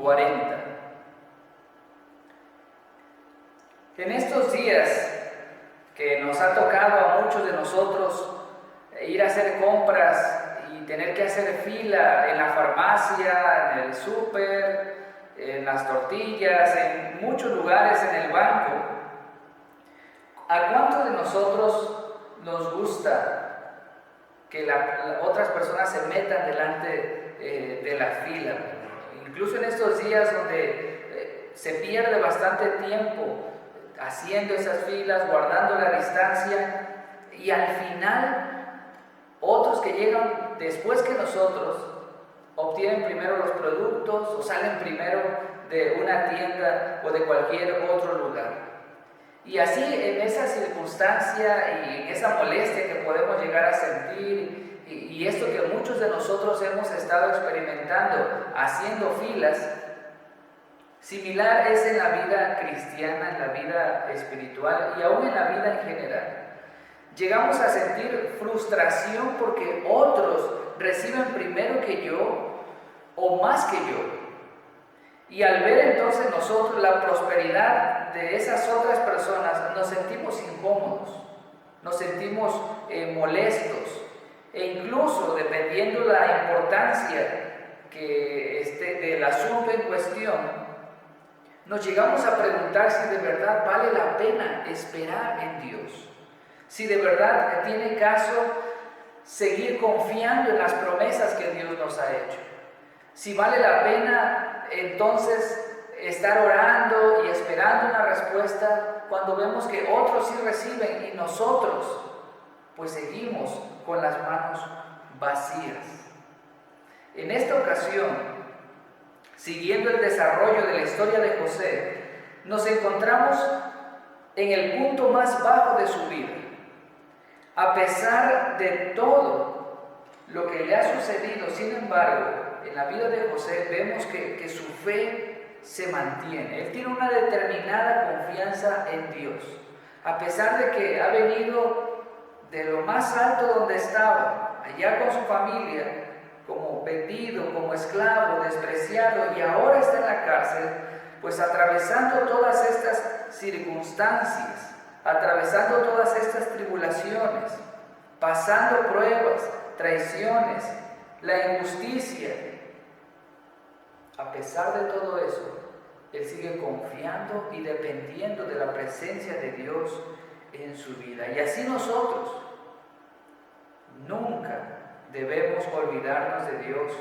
40. En estos días que nos ha tocado a muchos de nosotros ir a hacer compras y tener que hacer fila en la farmacia, en el súper, en las tortillas, en muchos lugares, en el banco, ¿a cuántos de nosotros nos gusta que otras personas se metan delante de la fila? Incluso en estos días donde se pierde bastante tiempo haciendo esas filas, guardando la distancia, y al final otros que llegan después que nosotros obtienen primero los productos o salen primero de una tienda o de cualquier otro lugar. Y así, en esa circunstancia y en esa molestia que podemos llegar a sentir, y esto que muchos de nosotros hemos estado experimentando haciendo filas, similar es en la vida cristiana, en la vida espiritual y aún en la vida en general. Llegamos a sentir frustración porque otros reciben primero que yo o más que yo. Y al ver entonces nosotros la prosperidad de esas otras personas, nos sentimos incómodos, nos sentimos molestos, e incluso dependiendo la importancia del asunto en cuestión, nos llegamos a preguntar si de verdad vale la pena esperar en Dios, si de verdad tiene caso seguir confiando en las promesas que Dios nos ha hecho, si vale la pena entonces estar orando y esperando una respuesta cuando vemos que otros sí reciben y nosotros pues seguimos con las manos vacías. En esta ocasión, siguiendo el desarrollo de la historia de José, nos encontramos en el punto más bajo de su vida. A pesar de todo lo que le ha sucedido, sin embargo, en la vida de José vemos que su fe se mantiene. Él tiene una determinada confianza en Dios. A pesar de que ha venido de lo más alto donde estaba, allá con su familia, como vendido, como esclavo, despreciado, y ahora está en la cárcel, pues atravesando todas estas circunstancias, atravesando todas estas tribulaciones, pasando pruebas, traiciones, la injusticia. A pesar de todo eso, él sigue confiando y dependiendo de la presencia de Dios en su vida. Y así nosotros nunca debemos olvidarnos de Dios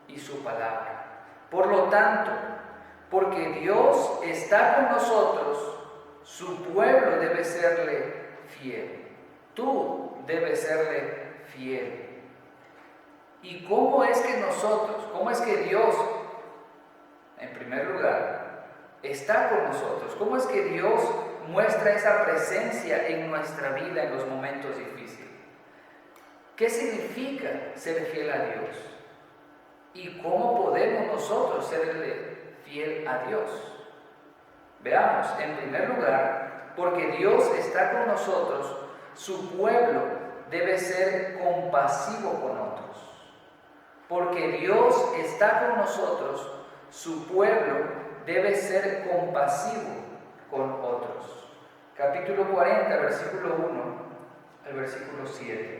y su palabra. Por lo tanto, porque Dios está con nosotros, su pueblo debe serle fiel. Tú debes serle fiel. ¿Y cómo es que nosotros, cómo es que Dios, en primer lugar, está con nosotros? ¿Cómo es que Dios muestra esa presencia en nuestra vida en los momentos difíciles? ¿Qué significa ser fiel a Dios? ¿Y cómo podemos nosotros serle fiel a Dios? Veamos, en primer lugar, porque Dios está con nosotros, su pueblo debe ser compasivo con otros. Porque Dios está con nosotros, su pueblo debe ser compasivo con otros. Capítulo 40, versículo 1 al versículo 7.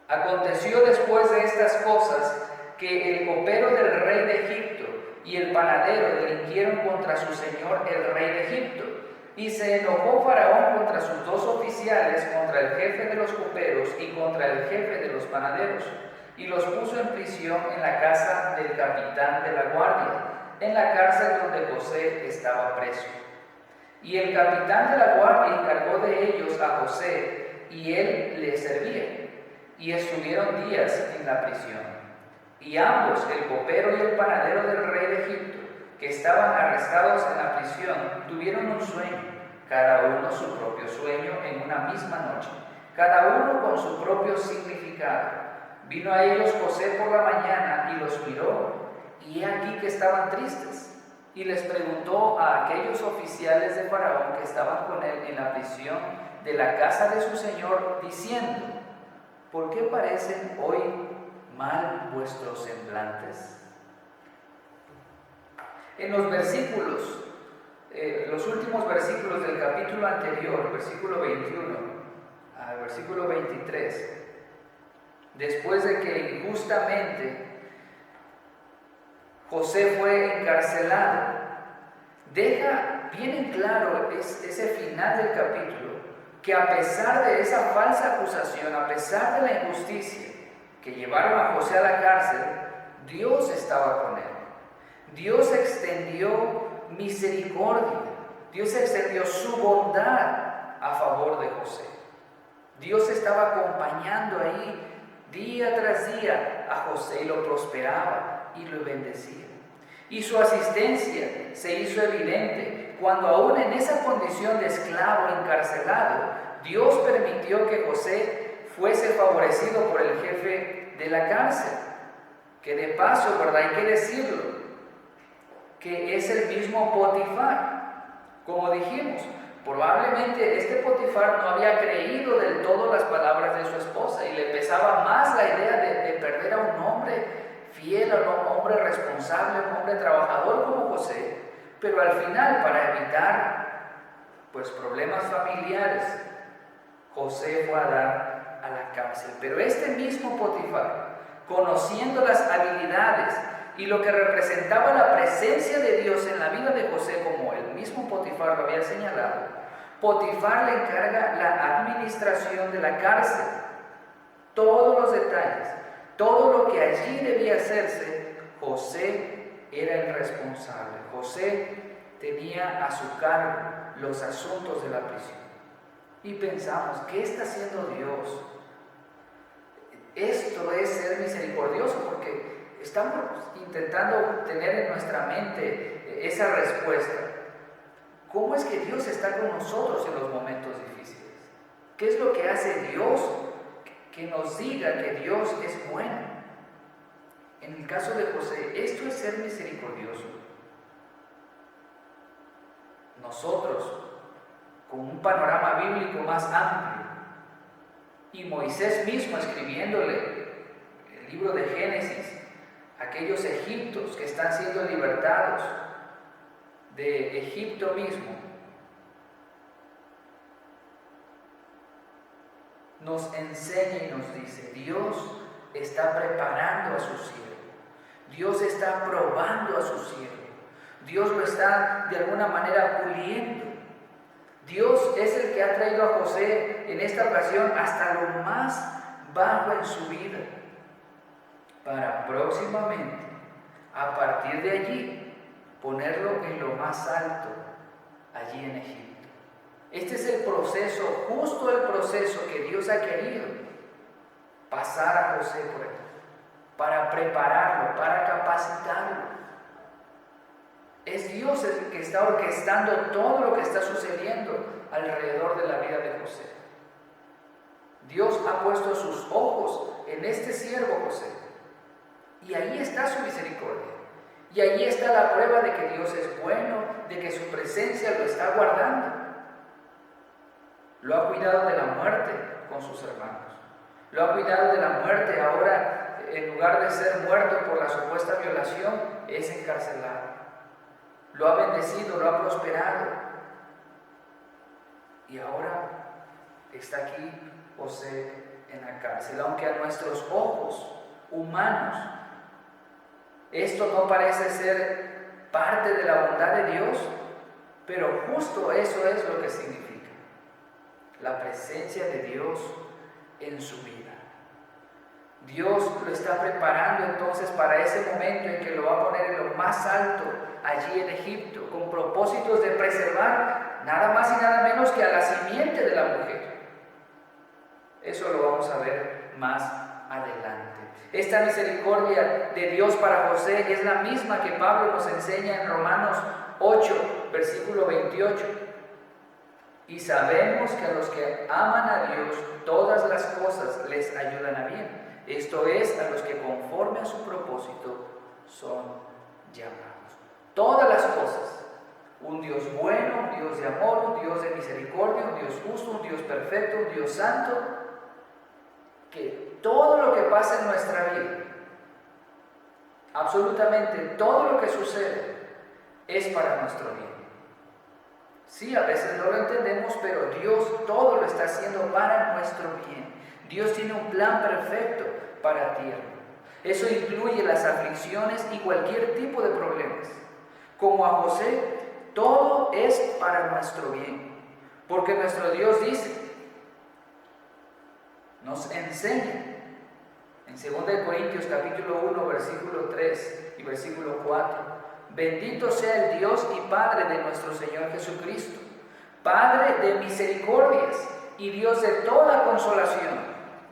Aconteció después de estas cosas que el copero del rey de Egipto y el panadero delinquieron contra su señor el rey de Egipto. Y se enojó Faraón contra sus dos oficiales, contra el jefe de los coperos y contra el jefe de los panaderos, y los puso en prisión en la casa del capitán de la guardia, en la cárcel donde José estaba preso. Y el capitán de la guardia encargó de ellos a José, y él les servía. Y estuvieron días en la prisión. Y ambos, el copero y el panadero del rey de Egipto, que estaban arrestados en la prisión, tuvieron un sueño, cada uno su propio sueño en una misma noche, cada uno con su propio significado. Vino a ellos José por la mañana y los miró, y he aquí que estaban tristes. Y les preguntó a aquellos oficiales de Faraón que estaban con él en la prisión de la casa de su señor, diciendo: ¿por qué parecen hoy mal vuestros semblantes? En los versículos, los últimos versículos del capítulo anterior, versículo 21 al versículo 23, después de que injustamente José fue encarcelado, deja bien en claro ese final del capítulo, que a pesar de esa falsa acusación, a pesar de la injusticia que llevaron a José a la cárcel, Dios estaba con él. Dios extendió misericordia, Dios extendió su bondad a favor de José. Dios estaba acompañando ahí día tras día a José y lo prosperaba y lo bendecía. Y su asistencia se hizo evidente cuando aún en esa condición de esclavo encarcelado, Dios permitió que José fuese favorecido por el jefe de la cárcel, que de paso, ¿verdad? Hay que decirlo, que es el mismo Potifar. Como dijimos, probablemente este Potifar no había creído del todo las palabras de su esposa y le pesaba más la idea de perder a un hombre fiel, a un hombre responsable, a un hombre trabajador como José. Pero al final, para evitar problemas familiares, José fue a dar a la cárcel. Pero este mismo Potifar, conociendo las habilidades y lo que representaba la presencia de Dios en la vida de José, como el mismo Potifar lo había señalado, Potifar le encarga la administración de la cárcel, todos los detalles, todo lo que allí debía hacerse. José era el responsable. José tenía a su cargo los asuntos de la prisión. Y pensamos, ¿qué está haciendo Dios? Esto es ser misericordioso, porque estamos intentando tener en nuestra mente esa respuesta. ¿Cómo es que Dios está con nosotros en los momentos difíciles? ¿Qué es lo que hace Dios que nos diga que Dios es bueno? En el caso de José, esto es ser misericordioso. Nosotros, con un panorama bíblico más amplio, y Moisés mismo escribiéndole el libro de Génesis, aquellos egipcios que están siendo libertados de Egipto mismo, nos enseña y nos dice: Dios está preparando a su siervo, Dios está probando a su siervo, Dios lo está de alguna manera puliendo. Dios es el que ha traído a José en esta ocasión hasta lo más bajo en su vida, para próximamente, a partir de allí, ponerlo en lo más alto, allí en Egipto. Este es el proceso, justo el proceso que Dios ha querido pasar a José por él, para prepararlo, para capacitarlo. Es Dios el que está orquestando todo lo que está sucediendo alrededor de la vida de José. Dios ha puesto sus ojos en este siervo José, y ahí está su misericordia, y ahí está la prueba de que Dios es bueno, de que su presencia lo está guardando. Lo ha cuidado de la muerte con sus hermanos, lo ha cuidado de la muerte. Ahora, en lugar de ser muerto por la supuesta violación, es encarcelado. Lo ha bendecido, lo ha prosperado. Y ahora está aquí José en la cárcel. Aunque a nuestros ojos humanos esto no parece ser parte de la bondad de Dios, pero justo eso es lo que significa la presencia de Dios en su vida. Dios lo está preparando entonces para ese momento en que lo va a poner en lo más alto allí en Egipto, con propósitos de preservar nada más y nada menos que a la simiente de la mujer. Eso lo vamos a ver más adelante. Esta misericordia de Dios para José es la misma que Pablo nos enseña en Romanos 8, versículo 28. Y sabemos que a los que aman a Dios, todas las cosas les ayudan a bien. Esto es, a los que conforme a su propósito son llamados. Todas las cosas. Un Dios bueno, un Dios de amor, un Dios de misericordia, un Dios justo, un Dios perfecto, un Dios santo. Que todo lo que pasa en nuestra vida, absolutamente todo lo que sucede, es para nuestro bien. Sí, a veces no lo entendemos, pero Dios todo lo está haciendo para nuestro bien. Dios tiene un plan perfecto para ti. Eso incluye las aflicciones y cualquier tipo de problemas. Como a José, todo es para nuestro bien. Porque nuestro Dios dice, nos enseña en 2 Corintios capítulo 1, versículo 3 y versículo 4. Bendito sea el Dios y Padre de nuestro Señor Jesucristo, Padre de misericordias y Dios de toda consolación,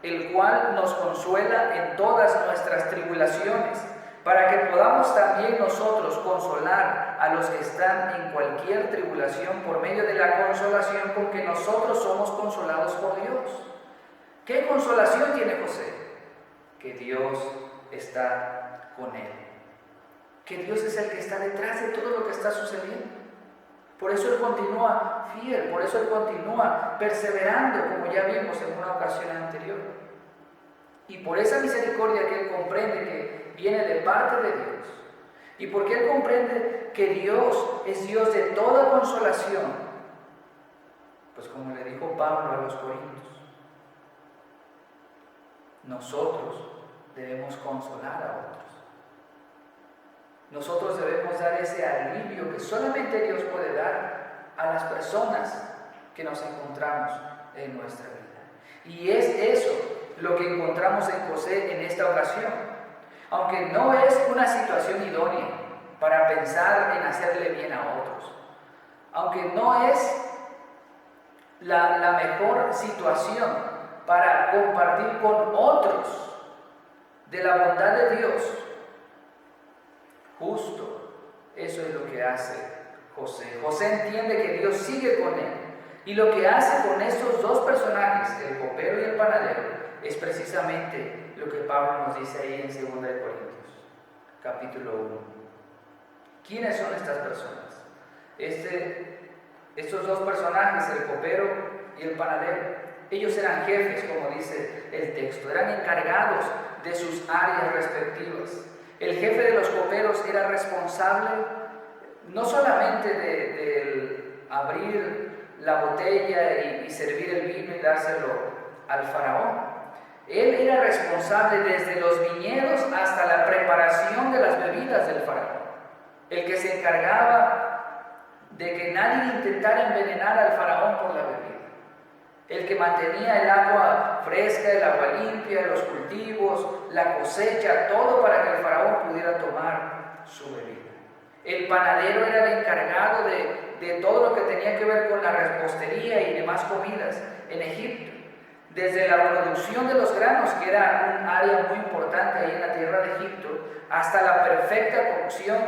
el cual nos consuela en todas nuestras tribulaciones, para que podamos también nosotros consolar a los que están en cualquier tribulación por medio de la consolación con que nosotros somos consolados por Dios. ¿Qué consolación tiene José? Que Dios está con él. Que Dios es el que está detrás de todo lo que está sucediendo. Por eso Él continúa fiel, por eso Él continúa perseverando, como ya vimos en una ocasión anterior. Y por esa misericordia que Él comprende que viene de parte de Dios, y porque Él comprende que Dios es Dios de toda consolación, pues como le dijo Pablo a los Corintios, nosotros debemos consolar a otros. Nosotros debemos dar ese alivio que solamente Dios puede dar a las personas que nos encontramos en nuestra vida. Y es eso lo que encontramos en José en esta ocasión. Aunque no es una situación idónea para pensar en hacerle bien a otros, aunque no es la mejor situación para compartir con otros de la bondad de Dios, justo eso es lo que hace José. José entiende que Dios sigue con él. Y lo que hace con estos dos personajes, el copero y el panadero, es precisamente lo que Pablo nos dice ahí en 2 Corintios, capítulo 1. ¿Quiénes son estas personas? Estos dos personajes, el copero y el panadero, ellos eran jefes, como dice el texto, eran encargados de sus áreas respectivas. El jefe de los coperos era responsable no solamente de abrir la botella y servir el vino y dárselo al faraón. Él era responsable desde los viñedos hasta la preparación de las bebidas del faraón. El que se encargaba de que nadie intentara envenenar al faraón por la bebida. El que mantenía el agua fresca, el agua limpia, los cultivos, la cosecha, todo para que el faraón pudiera tomar su bebida. El panadero era el encargado de todo lo que tenía que ver con la repostería y demás comidas en Egipto. Desde la producción de los granos, que era un área muy importante ahí en la tierra de Egipto, hasta la perfecta cocción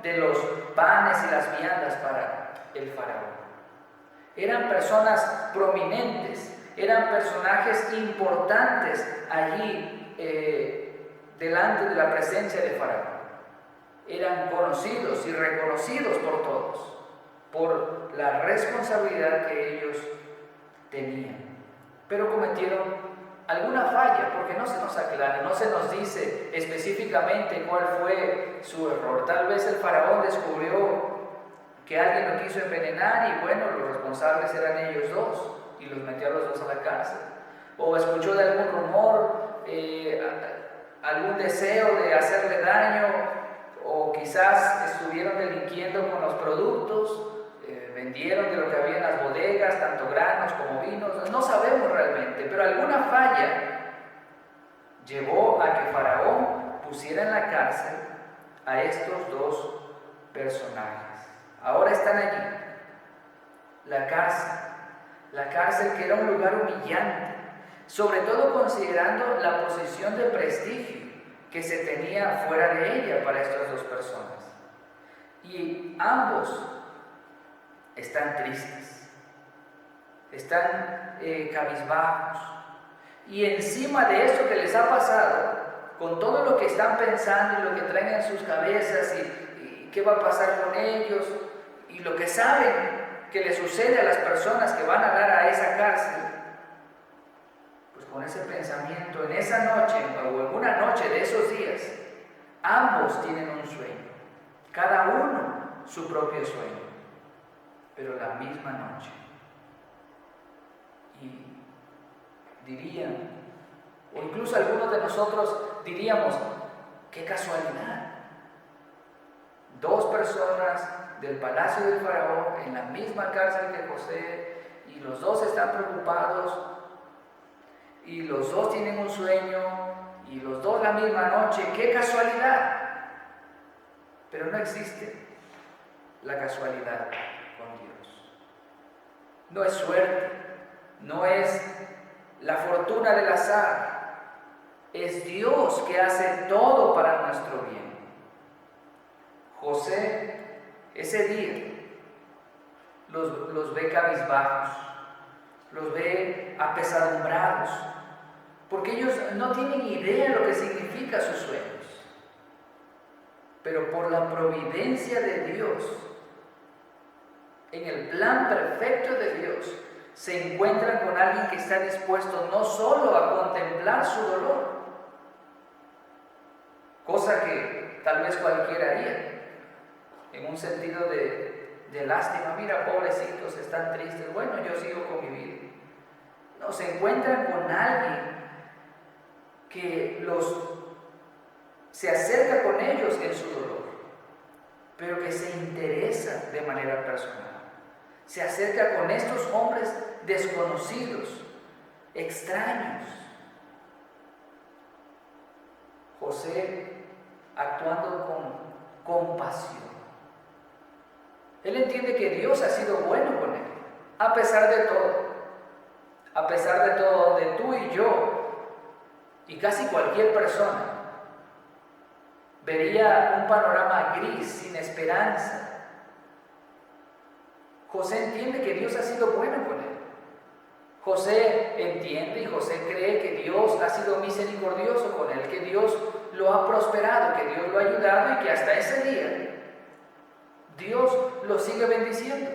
de los panes y las viandas para el faraón. Eran personas prominentes, eran personajes importantes allí delante de la presencia de faraón. Eran conocidos y reconocidos por todos, por la responsabilidad que ellos tenían. Pero cometieron alguna falla, porque no se nos aclara, no se nos dice específicamente cuál fue su error. Tal vez el faraón descubrió que alguien lo quiso envenenar y bueno, los responsables eran ellos dos y los metió a los dos a la cárcel. O escuchó de algún rumor, algún deseo de hacerle daño, o quizás estuvieron delinquiendo con los productos, vendieron de lo que había en las bodegas, tanto granos como vinos, no sabemos realmente, pero alguna falla llevó a que Faraón pusiera en la cárcel a estos dos personajes. Ahora están allí, la cárcel que era un lugar humillante, sobre todo considerando la posición de prestigio que se tenía fuera de ella para estas dos personas. Y ambos están tristes, están cabizbajos. Y encima de esto que les ha pasado, con todo lo que están pensando y lo que traen en sus cabezas y qué va a pasar con ellos, y lo que saben que le sucede a las personas que van a dar a esa cárcel, pues con ese pensamiento, en esa noche o en una noche de esos días, ambos tienen un sueño, cada uno su propio sueño, pero la misma noche. Y dirían, o incluso algunos de nosotros diríamos, qué casualidad. 2 personas del palacio del faraón en la misma cárcel que José, y los 2 están preocupados, y los 2 tienen un sueño, y los 2 la misma noche. ¡Qué casualidad! Pero no existe la casualidad con Dios. No es suerte, no es la fortuna del azar. Es Dios que hace todo para nuestro bien. José, ese día, los ve cabizbajos, los ve apesadumbrados, porque ellos no tienen idea de lo que significa sus sueños. Pero por la providencia de Dios, en el plan perfecto de Dios, se encuentran con alguien que está dispuesto no solo a contemplar su dolor, cosa que tal vez cualquiera haría, en un sentido de lástima. Mira, pobrecitos, están tristes, bueno, yo sigo con mi vida. No, se encuentran con alguien que se acerca con ellos en su dolor, pero que se interesa de manera personal. Se acerca con estos hombres desconocidos, extraños. José actuando con compasión. Él entiende que Dios ha sido bueno con él, a pesar de todo. A pesar de todo, donde tú y yo, y casi cualquier persona, vería un panorama gris, sin esperanza, José entiende que Dios ha sido bueno con él. José entiende y José cree que Dios ha sido misericordioso con él, que Dios lo ha prosperado, que Dios lo ha ayudado y que hasta ese día Dios lo sigue bendiciendo.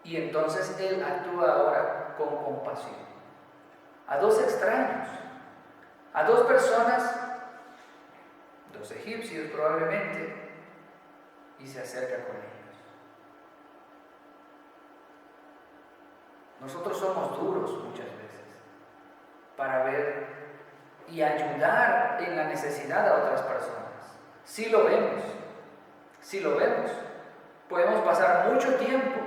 Y entonces él actúa ahora con compasión. A 2 extraños, a 2 personas, 2 egipcios probablemente, y se acerca con ellos. Nosotros somos duros muchas veces para ver y ayudar en la necesidad a otras personas. Si lo vemos, podemos pasar mucho tiempo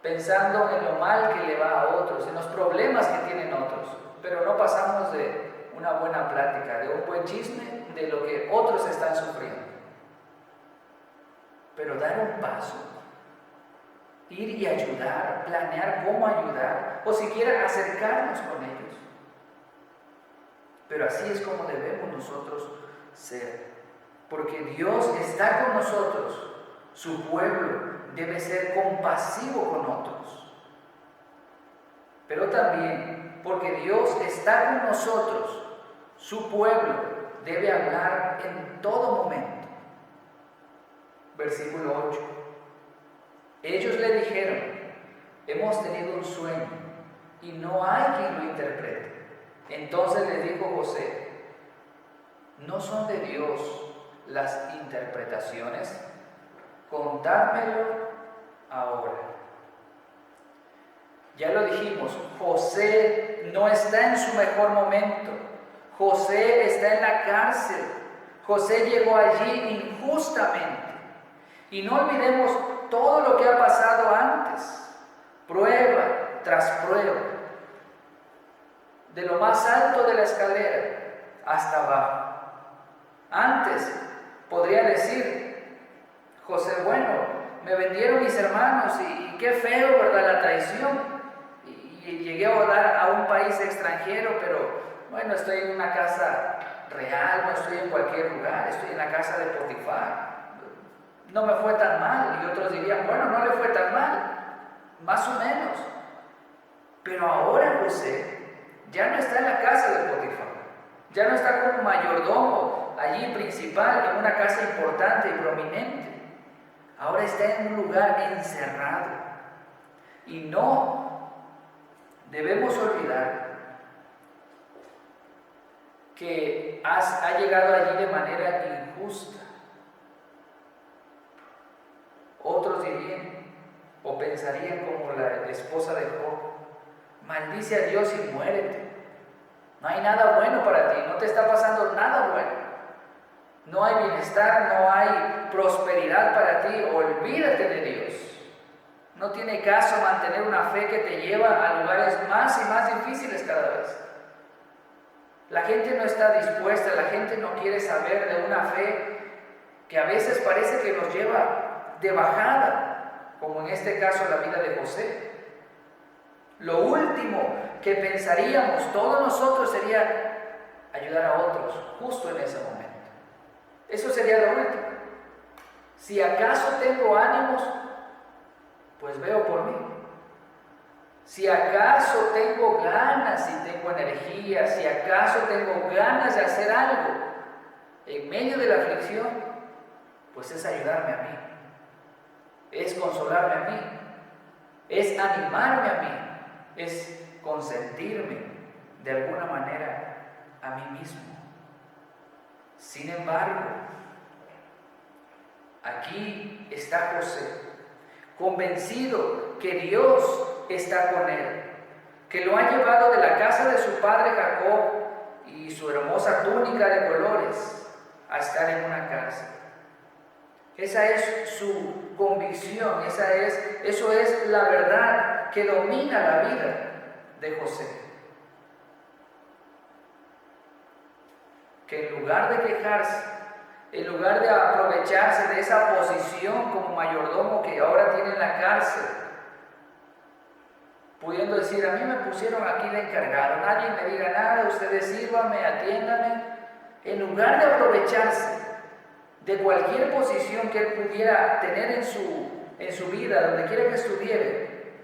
pensando en lo mal que le va a otros, en los problemas que tienen otros, pero no pasamos de una buena plática, de un buen chisme de lo que otros están sufriendo. Pero dar un paso, ir y ayudar, planear cómo ayudar, o siquiera acercarnos con ellos. Pero así es como debemos nosotros ser, porque Dios está con nosotros. Su pueblo debe ser compasivo con otros, pero también porque Dios está con nosotros, su pueblo debe hablar en todo momento. Versículo 8. Ellos le dijeron, hemos tenido un sueño y no hay quien lo interprete. Entonces le dijo José, ¿no son de Dios las interpretaciones? Contádmelo ahora. Ya lo dijimos, José no está en su mejor momento. José está en la cárcel. José llegó allí injustamente. Y no olvidemos todo lo que ha pasado antes, prueba tras prueba, de lo más alto de la escalera hasta abajo. Antes podría decir José, bueno, me vendieron mis hermanos y qué feo, ¿verdad? La traición. Y llegué a dar a un país extranjero, pero bueno, estoy en una casa real, no estoy en cualquier lugar, estoy en la casa de Potifar. No me fue tan mal. Y otros dirían, bueno, no le fue tan mal, más o menos. Pero ahora José ya no está en la casa de Potifar, ya no está como mayordomo allí principal en una casa importante y prominente. Ahora está en un lugar encerrado. Y no debemos olvidar que ha llegado allí de manera injusta. pensarían como la esposa de Job: maldice a Dios y muérete. No hay nada bueno para ti, no te está pasando nada bueno. No hay bienestar, no hay prosperidad para ti, olvídate de Dios. No tiene caso mantener una fe que te lleva a lugares más y más difíciles cada vez. La gente no está dispuesta, la gente no quiere saber de una fe que a veces parece que nos lleva de bajada, como en este caso la vida de José. Lo último que pensaríamos todos nosotros sería ayudar a otros justo en ese momento. Eso sería lo último. Si acaso tengo ánimos, pues veo por mí. Si acaso tengo ganas, si tengo energía, si acaso tengo ganas de hacer algo en medio de la aflicción, pues es ayudarme a mí, es consolarme a mí, es animarme a mí, es consentirme de alguna manera a mí mismo. Sin embargo, aquí está José, convencido que Dios está con él, que lo ha llevado de la casa de su padre Jacob y su hermosa túnica de colores a estar en una cárcel. Esa es su convicción, eso es la verdad que domina la vida de José. Que en lugar de quejarse, en lugar de aprovecharse de esa posición como mayordomo que ahora tiene en la cárcel, pudiendo decir: a mí me pusieron aquí de encargado, nadie me diga nada, ustedes sírvanme, atiéndanme, en lugar de aprovecharse de cualquier posición que él pudiera tener en su vida, donde quiera que estuviere,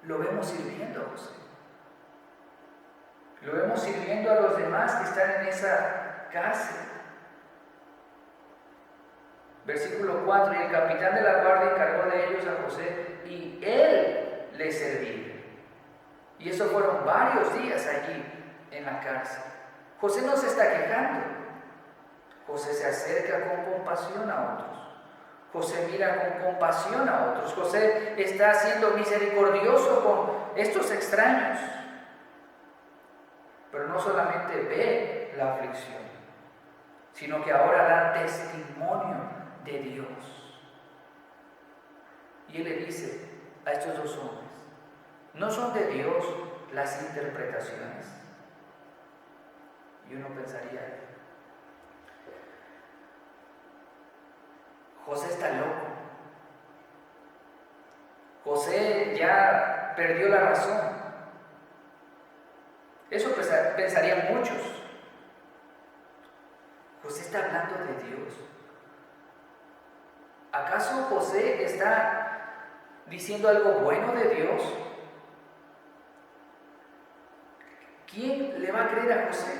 lo vemos sirviendo a José. Lo vemos sirviendo a los demás que están en esa cárcel. Versículo 4: y el capitán de la guardia encargó de ellos a José, y él les servía. Y eso fueron varios días allí en la cárcel. José no se está quejando. José se acerca con compasión a otros. José mira con compasión a otros. José está siendo misericordioso con estos extraños. Pero no solamente ve la aflicción, sino que ahora da testimonio de Dios. Y él le dice a estos dos hombres: ¿no son de Dios las interpretaciones? Y uno pensaría: José está loco. José ya perdió la razón. Eso pensarían muchos. José está hablando de Dios. ¿Acaso José está diciendo algo bueno de Dios? ¿Quién le va a creer a José?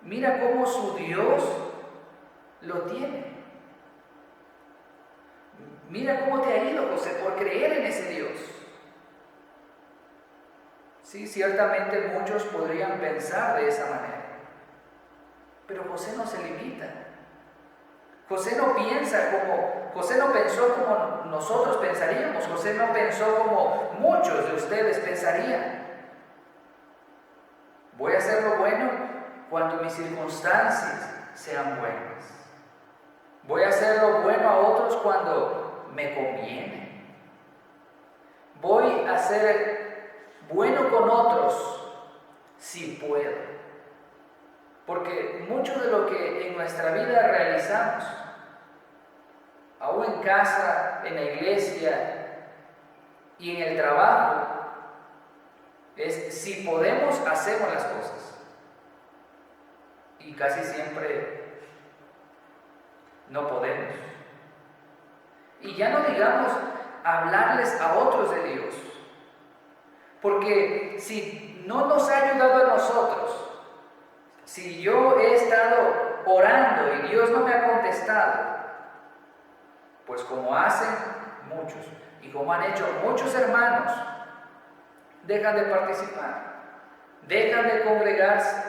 Mira cómo su Dios lo tiene. Mira cómo te ha ido, José, por creer en ese Dios. Sí, ciertamente muchos podrían pensar de esa manera, pero José no se limita. José no pensó como nosotros pensaríamos. José no pensó como muchos de ustedes pensarían. Voy a hacer lo bueno cuando mis circunstancias sean buenas. Voy a hacer lo bueno a otros cuando me conviene. Voy a ser bueno con otros si puedo. Porque mucho de lo que en nuestra vida realizamos, aún en casa, en la iglesia y en el trabajo, es si podemos, hacemos las cosas. Y casi siempre no podemos. Y ya no digamos hablarles a otros de Dios. Porque si no nos ha ayudado a nosotros, si yo he estado orando y Dios no me ha contestado, pues como hacen muchos y como han hecho muchos hermanos, dejan de participar, dejan de congregarse.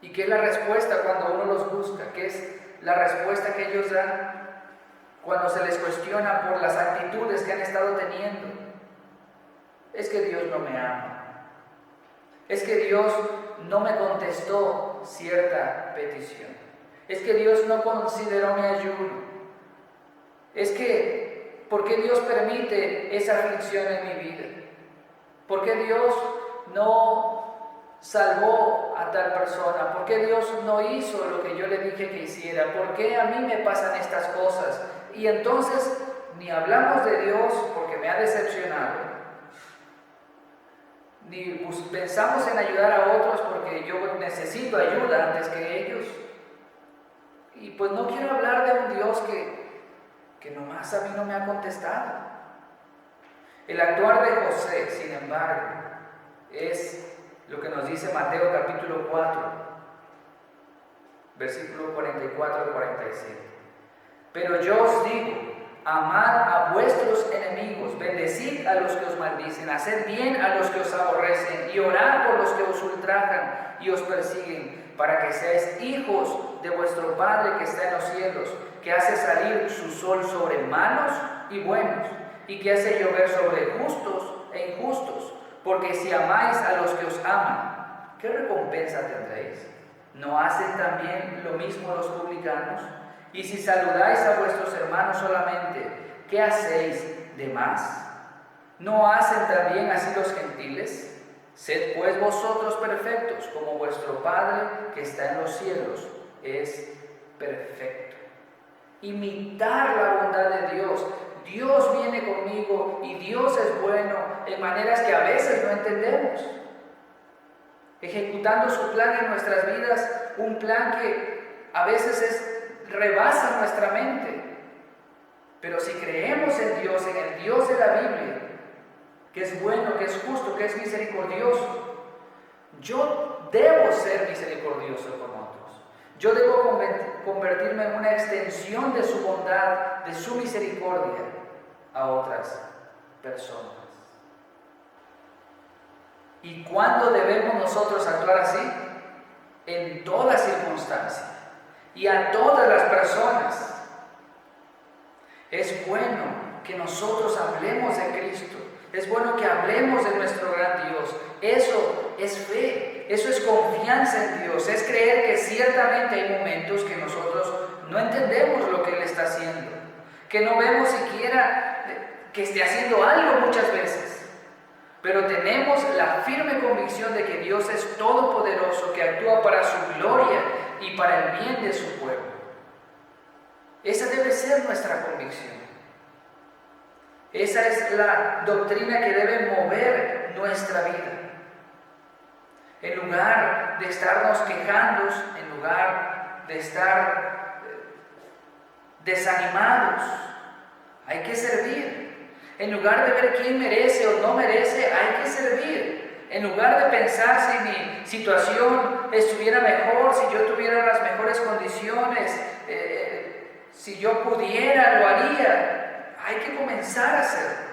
¿Y qué es la respuesta cuando uno los busca? ¿Qué es la respuesta que ellos dan? cuando se les cuestiona por las actitudes que han estado teniendo. Es que Dios no me ama. Es que Dios no me contestó cierta petición. Es que Dios no consideró mi ayuno. Es que, ¿por qué Dios permite esa aflicción en mi vida? ¿Por qué Dios no salvó a tal persona? ¿Por qué Dios no hizo lo que yo le dije que hiciera? ¿Por qué a mí me pasan estas cosas? Y entonces ni hablamos de Dios porque me ha decepcionado, ni pensamos en ayudar a otros porque yo necesito ayuda antes que ellos. Y pues no quiero hablar de un Dios que nomás a mí no me ha contestado. El actuar de José, sin embargo, es lo que nos dice Mateo capítulo 4, versículo 44 al 47. Pero yo os digo, amad a vuestros enemigos, bendecid a los que os maldicen, haced bien a los que os aborrecen y orad por los que os ultrajan y os persiguen, para que seáis hijos de vuestro Padre que está en los cielos, que hace salir su sol sobre malos y buenos, y que hace llover sobre justos e injustos. Porque si amáis a los que os aman, ¿qué recompensa tendréis? ¿No hacen también lo mismo los publicanos? Y si saludáis a vuestros hermanos solamente, ¿qué hacéis de más? ¿No hacen también así los gentiles? Sed pues vosotros perfectos, como vuestro Padre que está en los cielos es perfecto. Imitar la bondad de Dios. Dios viene conmigo y Dios es bueno en maneras que a veces no entendemos. Ejecutando su plan en nuestras vidas, un plan que a veces rebasa nuestra mente. Pero si creemos en Dios, en el Dios de la Biblia, que es bueno, que es justo, que es misericordioso, yo debo ser misericordioso con otros. Yo debo convertirme en una extensión de su bondad, de su misericordia a otras personas. ¿Y cuándo debemos nosotros actuar así? En toda circunstancia y a todas las personas. Es bueno que nosotros hablemos de Cristo. Es bueno que hablemos de nuestro gran Dios. Eso es fe, eso es confianza en Dios, es creer que ciertamente hay momentos que nosotros no entendemos lo que Él está haciendo, que no vemos siquiera que esté haciendo algo muchas veces, pero tenemos la firme convicción de que Dios es todopoderoso, que actúa para su gloria y para el bien de su pueblo. Esa debe ser nuestra convicción. Esa es la doctrina que debe mover nuestra vida. En lugar de estarnos quejando, en lugar de estar desanimados, hay que servir. En lugar de ver quién merece o no merece, hay que servir. En lugar de pensar si mi situación estuviera mejor, si yo tuviera las mejores condiciones, si yo pudiera, lo haría. Hay que comenzar a hacerlo.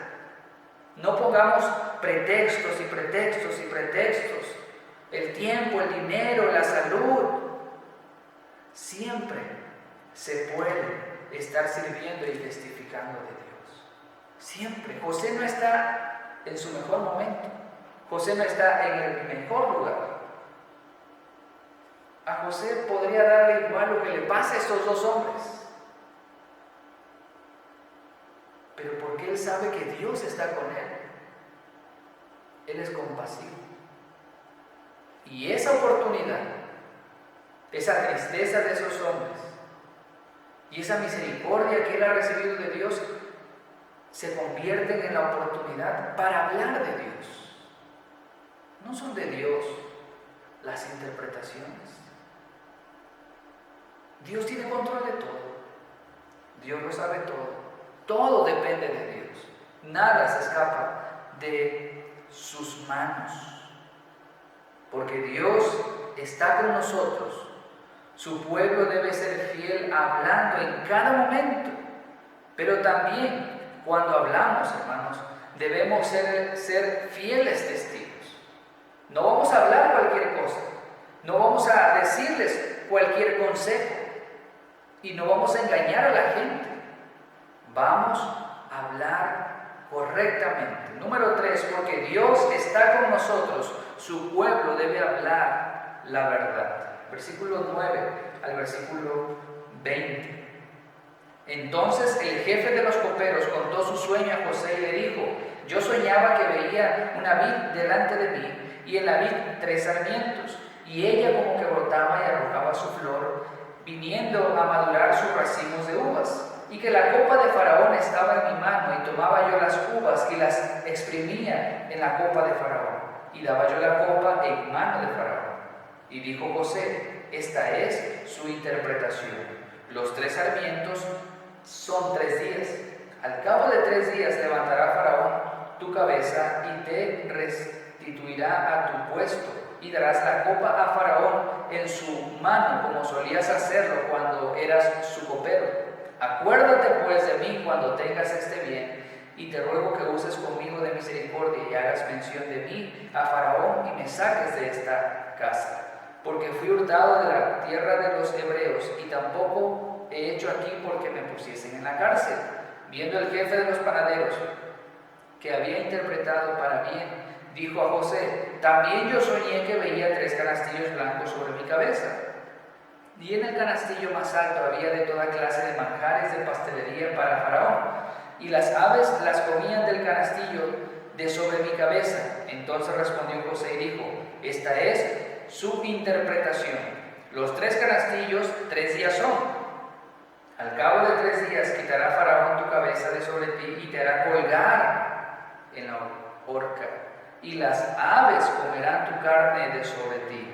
No pongamos pretextos y pretextos y pretextos. El tiempo, el dinero, la salud. Siempre se puede estar sirviendo y testificando de Dios. Siempre. José no está en su mejor momento. José no está en el mejor lugar. A José podría darle igual lo que le pasa a estos dos hombres. Pero porque él sabe que Dios está con él. Él es compasivo. Y esa oportunidad, esa tristeza de esos hombres y esa misericordia que él ha recibido de Dios se convierten en la oportunidad para hablar de Dios. No son de Dios las interpretaciones. Dios tiene control de todo. Dios lo sabe todo. Todo depende de Dios. Nada se escapa de sus manos. Porque Dios está con nosotros. Su pueblo debe ser fiel hablando en cada momento. Pero también cuando hablamos, hermanos, debemos ser fieles testigos. No vamos a hablar cualquier cosa. No vamos a decirles cualquier consejo. Y no vamos a engañar a la gente. vamos a hablar correctamente. Número 3, porque Dios está con nosotros, su pueblo debe hablar la verdad. Versículo 9 al versículo 20. Entonces el jefe de los coperos contó su sueño a José y le dijo: yo soñaba que veía una vid delante de mí, y en la vid 3 sarmientos, y ella como que brotaba y arrojaba su flor, viniendo a madurar sus racimos de uvas, y que la copa de Faraón estaba en mi mano, y tomaba yo las uvas y las exprimía en la copa de Faraón, y daba yo la copa en mano de Faraón. Y dijo José: esta es su interpretación. Los 3 sarmientos son 3 días. Al cabo de 3 días levantará Faraón tu cabeza y te restituirá a tu puesto, y darás la copa a Faraón en su mano, como solías hacerlo cuando eras su copero. Acuérdate pues de mí cuando tengas este bien, y te ruego que uses conmigo de misericordia y hagas mención de mí a Faraón y me saques de esta casa, porque fui hurtado de la tierra de los hebreos, y tampoco he hecho aquí porque me pusiesen en la cárcel. Viendo el jefe de los panaderos que había interpretado para bien, dijo a José: también yo soñé que veía 3 canastillos blancos sobre mi cabeza, y en el canastillo más alto había de toda clase de manjares de pastelería para Faraón, y las aves las comían del canastillo de sobre mi cabeza. Entonces respondió José y dijo: esta es su interpretación. Los 3 canastillos 3 días son. Al cabo de 3 días quitará Faraón tu cabeza de sobre ti y te hará colgar en la horca, y las aves comerán tu carne de sobre ti.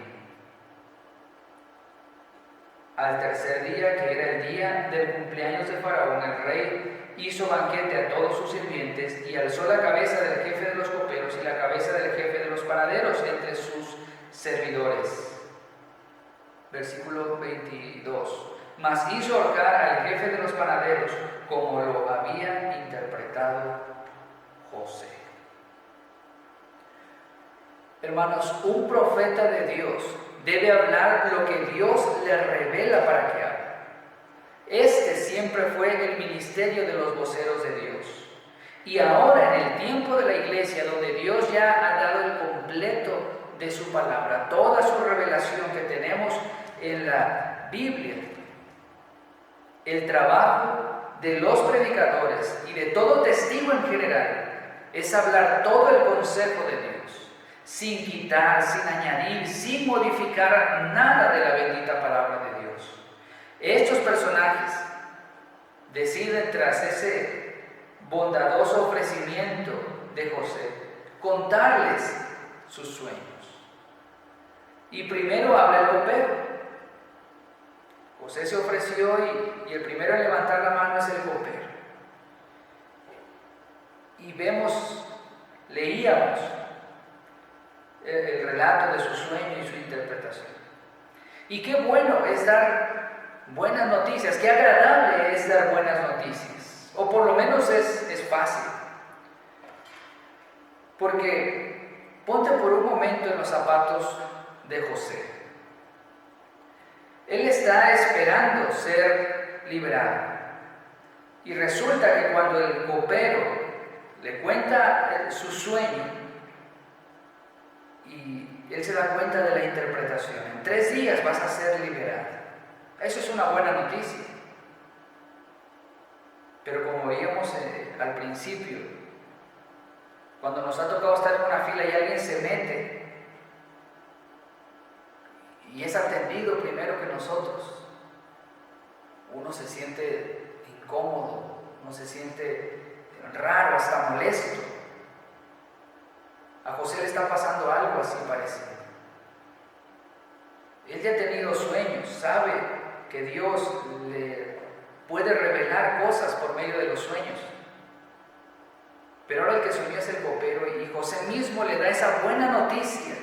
Al tercer día, que era el día del cumpleaños de Faraón, el rey hizo banquete a todos sus sirvientes y alzó la cabeza del jefe de los coperos y la cabeza del jefe de los panaderos entre sus servidores. Versículo 22. Mas hizo ahorcar al jefe de los panaderos, como lo había interpretado José. Hermanos, un profeta de Dios debe hablar lo que Dios le revela para que hable. Este siempre fue el ministerio de los voceros de Dios. Y ahora, en el tiempo de la iglesia, donde Dios ya ha dado el completo de su palabra, toda su revelación que tenemos en la Biblia, el trabajo de los predicadores y de todo testigo en general es hablar todo el consejo de Dios, sin quitar, sin añadir, sin modificar nada de la bendita palabra de Dios. Estos personajes deciden, tras ese bondadoso ofrecimiento de José, contarles sus sueños. Y primero habla el copero. José se ofreció y el primero en levantar la mano es el copero. Y leíamos el relato de su sueño y su interpretación. Y qué bueno es dar buenas noticias, qué agradable es dar buenas noticias, o por lo menos es fácil. Porque ponte por un momento en los zapatos de José. Él está esperando ser liberado. Y resulta que cuando el copero le cuenta su sueño, y él se da cuenta de la interpretación, en 3 días vas a ser liberado. Eso es una buena noticia. Pero como veíamos al principio, cuando nos ha tocado estar en una fila y alguien se mete y es atendido primero que nosotros, uno se siente incómodo, uno se siente raro, hasta molesto. A José le está pasando algo así parecido. Él ya ha tenido sueños, sabe que Dios le puede revelar cosas por medio de los sueños. Pero ahora el que se unió es el copero, y José mismo le da esa buena noticia.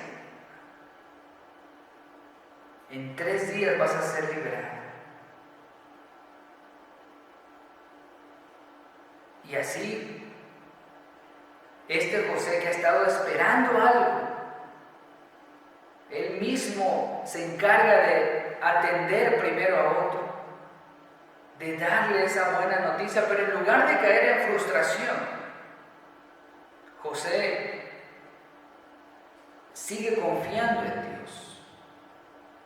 En 3 días vas a ser liberado. Y así, este José que ha estado esperando algo, él mismo se encarga de atender primero a otro, de darle esa buena noticia, pero en lugar de caer en frustración, José sigue confiando en Dios.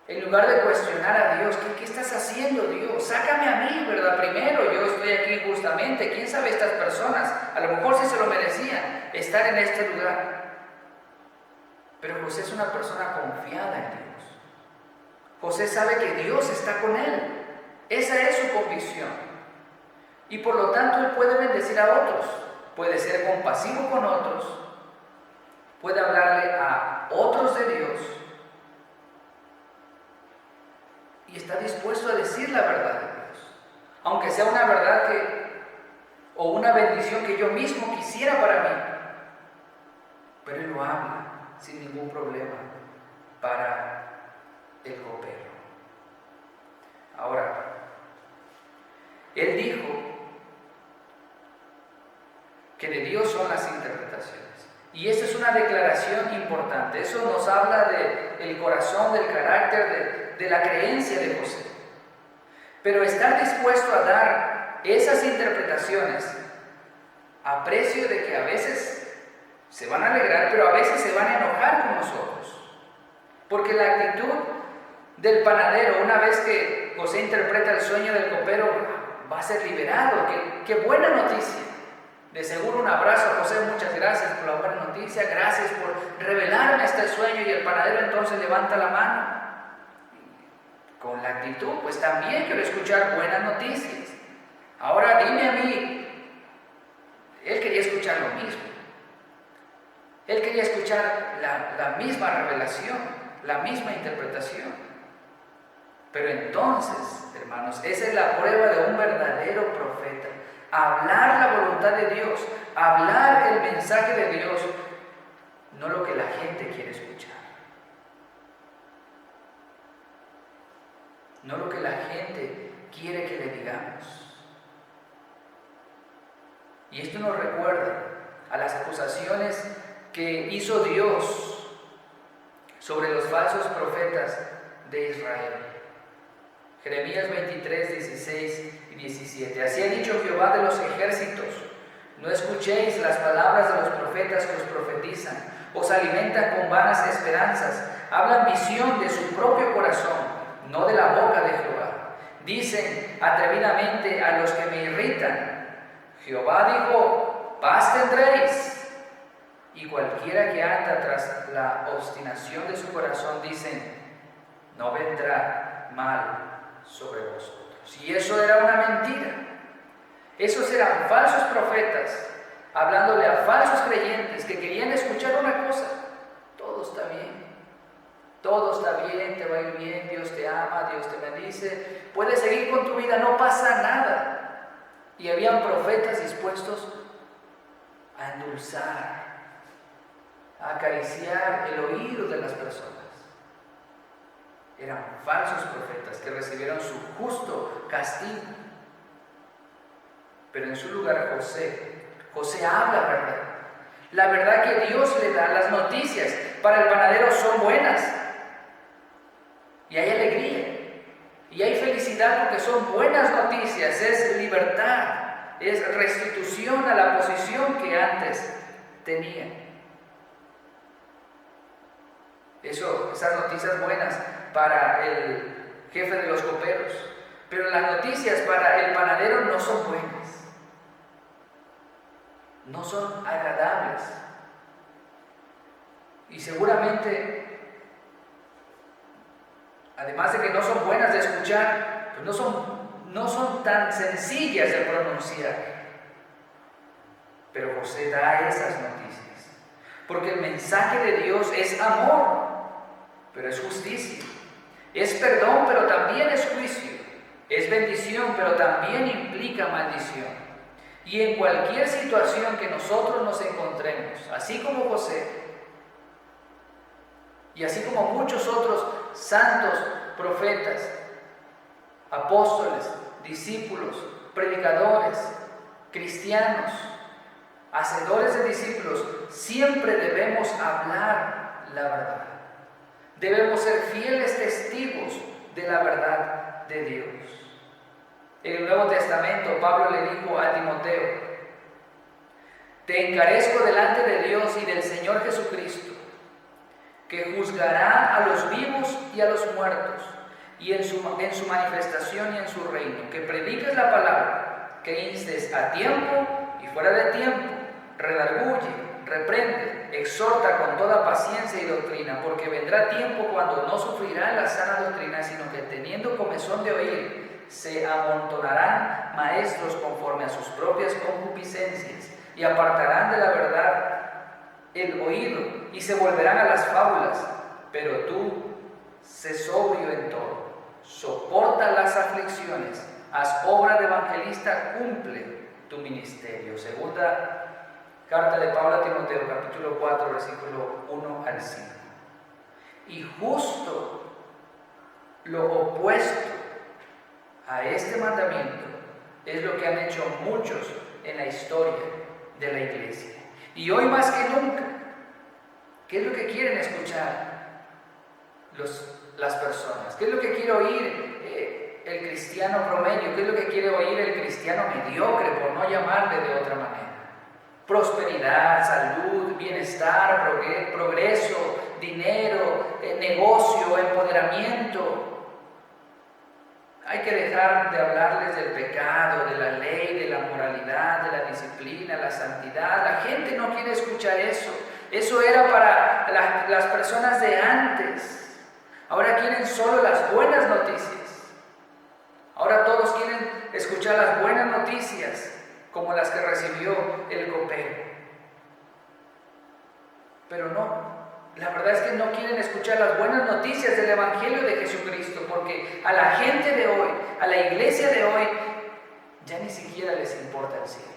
En lugar de cuestionar a Dios, ¿qué estás haciendo, Dios? Sácame a mí, ¿verdad? Primero, yo estoy aquí justamente. ¿Quién sabe estas personas? A lo mejor sí se lo merecían estar en este lugar. Pero José es una persona confiada en Dios. José sabe que Dios está con él. Esa es su convicción. Y por lo tanto, él puede bendecir a otros. Puede ser compasivo con otros. Puede hablarle a otros de Dios. Y está dispuesto a decir la verdad de Dios, aunque sea una verdad o una bendición que yo mismo quisiera para mí, pero él lo habla sin ningún problema para el copero. Ahora, él dijo que de Dios son las interpretaciones. Y esa es una declaración importante. Eso nos habla del corazón, del carácter, de la creencia de José. Pero estar dispuesto a dar esas interpretaciones a precio de que a veces se van a alegrar, pero a veces se van a enojar con nosotros. Porque la actitud del panadero, una vez que José interpreta el sueño del copero, va a ser liberado. ¡Qué buena noticia! De seguro un abrazo a José, muchas gracias por la buena noticia, gracias por revelarme este sueño. Y el panadero entonces levanta la mano con la actitud, pues también quiero escuchar buenas noticias. Ahora dime a mí, él quería escuchar lo mismo. Él quería escuchar la misma revelación, la misma interpretación. Pero entonces, hermanos, esa es la prueba de un verdadero profeta. Hablar la voluntad de Dios, hablar el mensaje de Dios, no lo que la gente quiere escuchar. No lo que la gente quiere que le digamos. Y esto nos recuerda a las acusaciones que hizo Dios sobre los falsos profetas de Israel. Jeremías 23, 16 y 17. Así ha dicho Jehová de los ejércitos: no escuchéis las palabras de los profetas que os profetizan, os alimentan con vanas esperanzas, hablan visión de su propio corazón, no de la boca de Jehová. Dicen atrevidamente a los que me irritan: Jehová dijo, paz tendréis. Y cualquiera que anda tras la obstinación de su corazón, dicen, no vendrá mal sobre vosotros. Y eso era una mentira. Esos eran falsos profetas, hablándole a falsos creyentes que querían escuchar una cosa: todo está bien, todo está bien, te va a ir bien, Dios te ama, Dios te bendice, puedes seguir con tu vida, no pasa nada. Y habían profetas dispuestos a endulzar, a acariciar el oído de las personas. Eran falsos profetas que recibieron su justo castigo. Pero en su lugar José habla verdad. La verdad que Dios le da, las noticias para el panadero son buenas. Y hay alegría. Y hay felicidad porque son buenas noticias. Es libertad. Es restitución a la posición que antes tenía. Esas noticias buenas para el jefe de los coperos. Pero las noticias para el panadero no son buenas. No son agradables. Y seguramente, además de que no son buenas de escuchar, pues no son tan sencillas de pronunciar. Pero José da esas noticias. Porque el mensaje de Dios es amor, pero es justicia. Es perdón, pero también es juicio. Es bendición, pero también implica maldición. Y en cualquier situación que nosotros nos encontremos, así como José, y así como muchos otros santos profetas, apóstoles, discípulos, predicadores, cristianos, hacedores de discípulos, siempre debemos hablar la verdad. Debemos ser fieles testigos de la verdad de Dios. En el Nuevo Testamento, Pablo le dijo a Timoteo: te encarezco delante de Dios y del Señor Jesucristo, que juzgará a los vivos y a los muertos, y en su manifestación y en su reino, que prediques la palabra, que instes a tiempo y fuera de tiempo, redarguye, reprende, exhorta con toda paciencia y doctrina, porque vendrá tiempo cuando no sufrirán la sana doctrina, sino que teniendo comezón de oír, se amontonarán maestros conforme a sus propias concupiscencias, y apartarán de la verdad el oído, y se volverán a las fábulas. Pero tú, sé sobrio en todo, soporta las aflicciones, haz obra de evangelista, cumple tu ministerio. Segunda carta de Pablo a Timoteo, capítulo 4, versículo 1 al 5. Y justo lo opuesto a este mandamiento es lo que han hecho muchos en la historia de la iglesia. Y hoy más que nunca, ¿qué es lo que quieren escuchar las personas? ¿Qué es lo que quiere oír el cristiano promedio? ¿Qué es lo que quiere oír el cristiano mediocre, por no llamarle de otra manera? Prosperidad, salud, bienestar, progreso, dinero, negocio, empoderamiento. Hay que dejar de hablarles del pecado, de la ley, de la moralidad, de la disciplina, la santidad. La gente no quiere escuchar eso. Eso era para las personas de antes. Ahora quieren solo las buenas noticias. Ahora todos quieren escuchar las buenas noticias, como las que recibió el copero. Pero no. La verdad es que no quieren escuchar las buenas noticias del Evangelio de Jesucristo, porque a la gente de hoy, a la iglesia de hoy, ya ni siquiera les importa el cielo.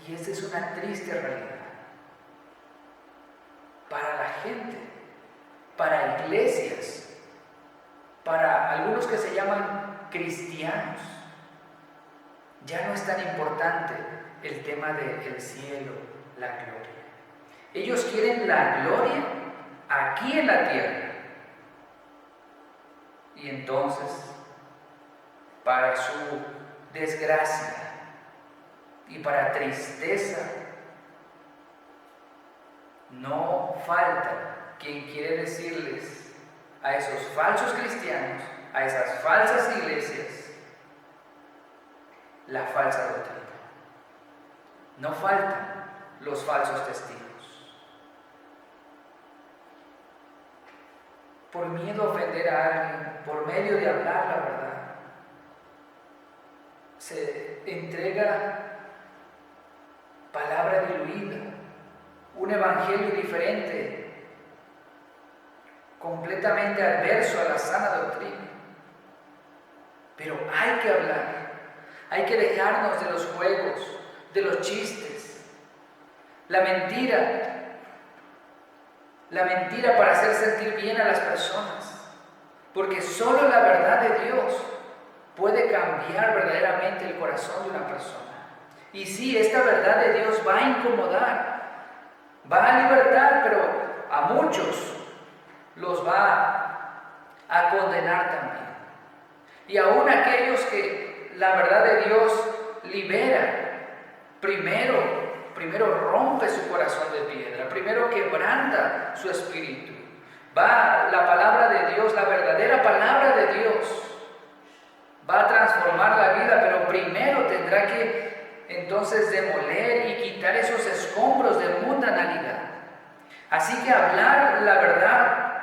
Y esta es una triste realidad. Para la gente, para iglesias, para algunos que se llaman cristianos, ya no es tan importante el tema del cielo, la gloria. Ellos quieren la gloria aquí en la tierra. Y entonces, para su desgracia y para tristeza, no falta quien quiere decirles a esos falsos cristianos, a esas falsas iglesias, la falsa doctrina. No faltan los falsos testigos. Por miedo a ofender a alguien, por medio de hablar la verdad, se entrega palabra diluida, un evangelio diferente, completamente adverso a la sana doctrina. Pero hay que hablar, hay que dejarnos de los juegos, de los chistes, la mentira para hacer sentir bien a las personas, porque solo la verdad de Dios puede cambiar verdaderamente el corazón de una persona. Y sí, esta verdad de Dios va a incomodar, va a libertar, pero a muchos los va a condenar también. Y aún aquellos que la verdad de Dios libera, primero rompe su corazón de piedra, primero quebranta su espíritu. Va la palabra de Dios, la verdadera palabra de Dios, va a transformar la vida, pero primero tendrá que entonces demoler y quitar esos escombros de mundanalidad. Así que hablar la verdad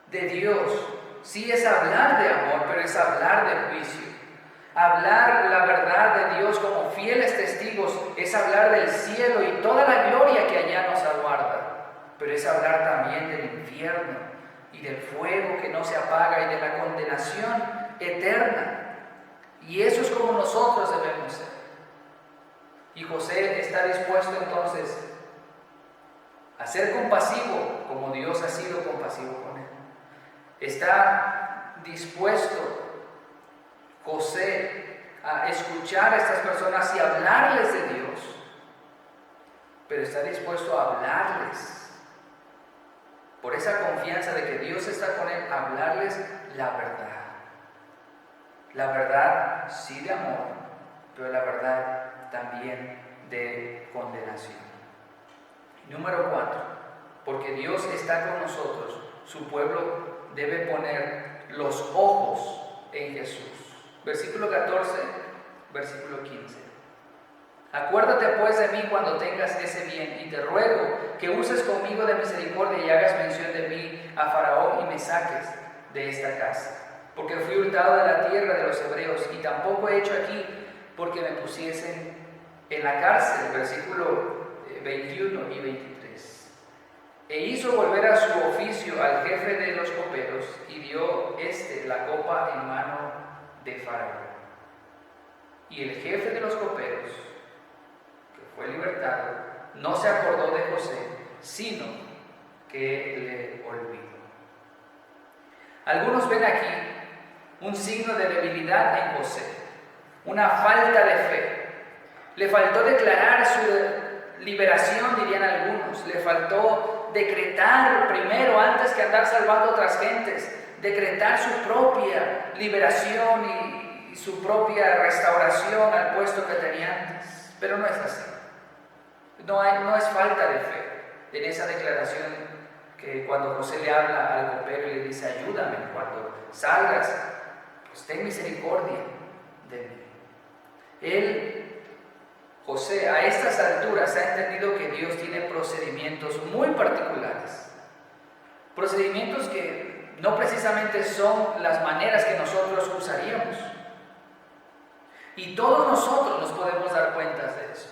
de Dios, sí es hablar de amor, pero es hablar de juicio. Hablar la verdad de Dios como fieles testigos es hablar del cielo y toda la gloria que allá nos aguarda, pero es hablar también del infierno y del fuego que no se apaga y de la condenación eterna. Y eso es como nosotros debemos ser. Y José está dispuesto entonces a ser compasivo como Dios ha sido compasivo con él. Está dispuesto José a escuchar a estas personas y hablarles de Dios, pero está dispuesto a hablarles, por esa confianza de que Dios está con él, a hablarles la verdad. La verdad sí de amor, pero la verdad también de condenación. Número 4, porque Dios está con nosotros, su pueblo debe poner los ojos en Jesús. Versículo 14, versículo 15. Acuérdate pues de mí cuando tengas ese bien, y te ruego que uses conmigo de misericordia y hagas mención de mí a Faraón y me saques de esta casa. Porque fui hurtado de la tierra de los hebreos, y tampoco he hecho aquí porque me pusiesen en la cárcel. Versículo 21 y 23. E hizo volver a su oficio al jefe de los coperos, y dio la copa en mano de Faraón. Y el jefe de los coperos, que fue libertado, no se acordó de José, sino que le olvidó. Algunos ven aquí un signo de debilidad en José, una falta de fe. Le faltó declarar su liberación, dirían algunos. Le faltó decretar primero, antes que andar salvando a otras gentes, decretar su propia liberación y su propia restauración al puesto que tenía antes. Pero no es así. No es falta de fe en esa declaración que cuando José le habla al copero y le dice: ayúdame cuando salgas, pues ten misericordia de mí. José, a estas alturas ha entendido que Dios tiene procedimientos muy particulares, procedimientos que no precisamente son las maneras que nosotros usaríamos. Y todos nosotros nos podemos dar cuenta de eso.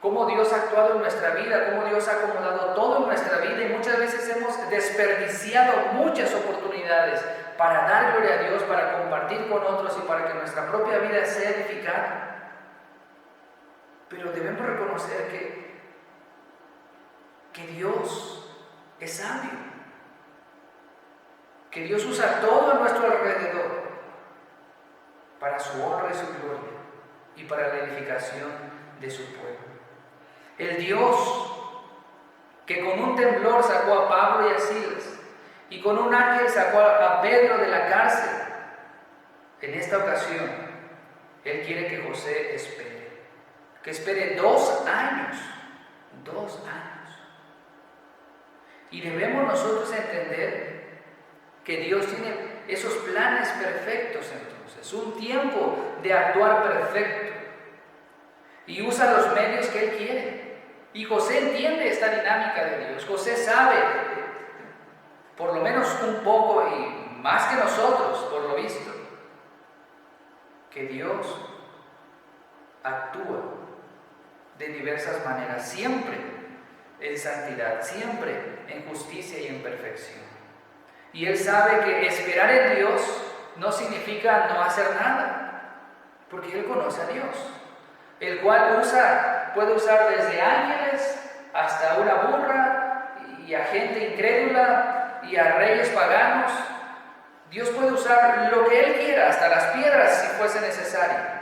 Cómo Dios ha actuado en nuestra vida, cómo Dios ha acomodado todo en nuestra vida, y muchas veces hemos desperdiciado muchas oportunidades para dar gloria a Dios, para compartir con otros y para que nuestra propia vida sea edificada. Pero debemos reconocer que Dios es sabio, que Dios usa todo a nuestro alrededor para su honra y su gloria y para la edificación de su pueblo. El Dios que con un temblor sacó a Pablo y a Silas, y con un ángel sacó a Pedro de la cárcel, en esta ocasión Él quiere que José espere 2 años, 2 años. Y debemos nosotros entender que Dios tiene esos planes perfectos entonces, un tiempo de actuar perfecto, y usa los medios que Él quiere. Y José entiende esta dinámica de Dios. José sabe, por lo menos un poco y más que nosotros, por lo visto, que Dios actúa de diversas maneras, siempre en santidad, siempre en justicia y en perfección. Y Él sabe que esperar en Dios no significa no hacer nada, porque Él conoce a Dios, el cual puede usar desde ángeles hasta una burra y a gente incrédula y a reyes paganos. Dios puede usar lo que Él quiera, hasta las piedras si fuese necesario.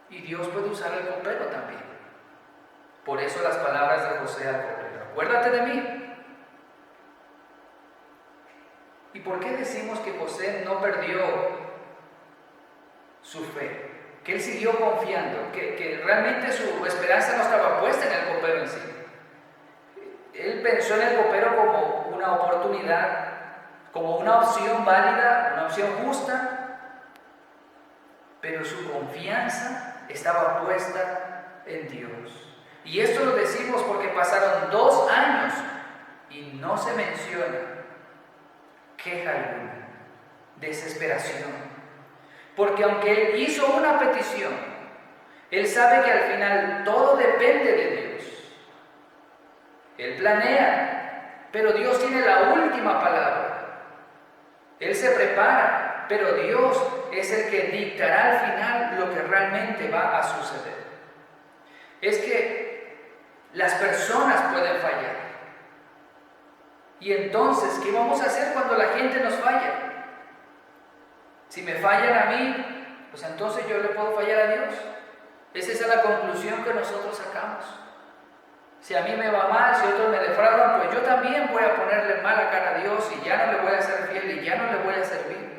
Y Dios puede usar el copero también. Por eso las palabras de José al copero: acuérdate de mí. ¿Y por qué decimos que José no perdió su fe? Que él siguió confiando, que realmente su esperanza no estaba puesta en el copero en sí. Él pensó en el copero como una oportunidad, como una opción válida, una opción justa, pero su confianza estaba puesta en Dios. Y esto lo decimos porque pasaron 2 años y no se menciona queja alguna, desesperación. Porque aunque Él hizo una petición, Él sabe que al final todo depende de Dios. Él planea, pero Dios tiene la última palabra. Él se prepara, pero Dios es el que dictará al final lo que realmente va a suceder. Es que las personas pueden fallar. Y entonces, ¿qué vamos a hacer cuando la gente nos falla? Si me fallan a mí, pues entonces yo le puedo fallar a Dios. Esa es la conclusión que nosotros sacamos. Si a mí me va mal, si otros me defraudan, pues yo también voy a ponerle mala cara a Dios y ya no le voy a ser fiel que ya no le voy a servir.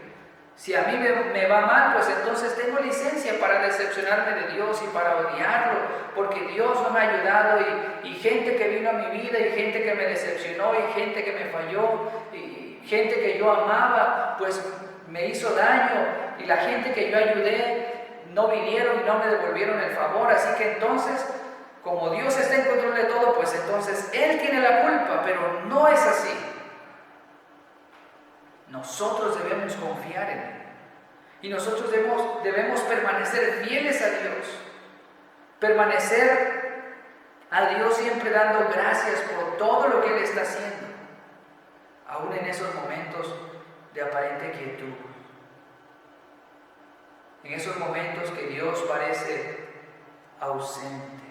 Si a mí me va mal, pues entonces tengo licencia para decepcionarme de Dios y para odiarlo, porque Dios no me ha ayudado y gente que vino a mi vida y gente que me decepcionó y gente que me falló y gente que yo amaba, pues me hizo daño y la gente que yo ayudé no vinieron y no me devolvieron el favor. Así que entonces, como Dios está en control de todo, pues entonces Él tiene la culpa, pero no es así. Nosotros debemos confiar en Él y nosotros debemos permanecer fieles a Dios, permanecer a Dios siempre dando gracias por todo lo que Él está haciendo, aún en esos momentos de aparente quietud, en esos momentos que Dios parece ausente,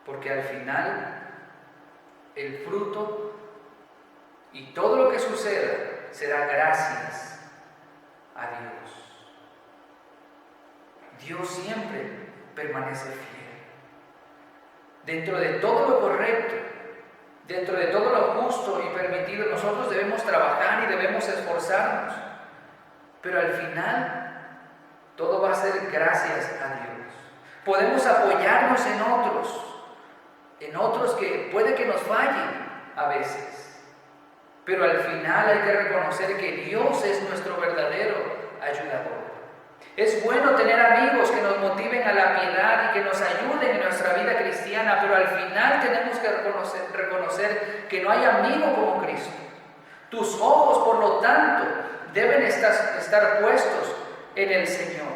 porque al final el fruto y todo lo que suceda será gracias a Dios. Dios siempre permanece fiel. Dentro de todo lo correcto, dentro de todo lo justo y permitido, nosotros debemos trabajar y debemos esforzarnos. Pero al final, todo va a ser gracias a Dios. Podemos apoyarnos en otros que puede que nos fallen a veces. Pero al final hay que reconocer que Dios es nuestro verdadero ayudador. Es bueno tener amigos que nos motiven a la piedad y que nos ayuden en nuestra vida cristiana, pero al final tenemos que reconocer que no hay amigo como Cristo. Tus ojos, por lo tanto, deben estar puestos en el Señor,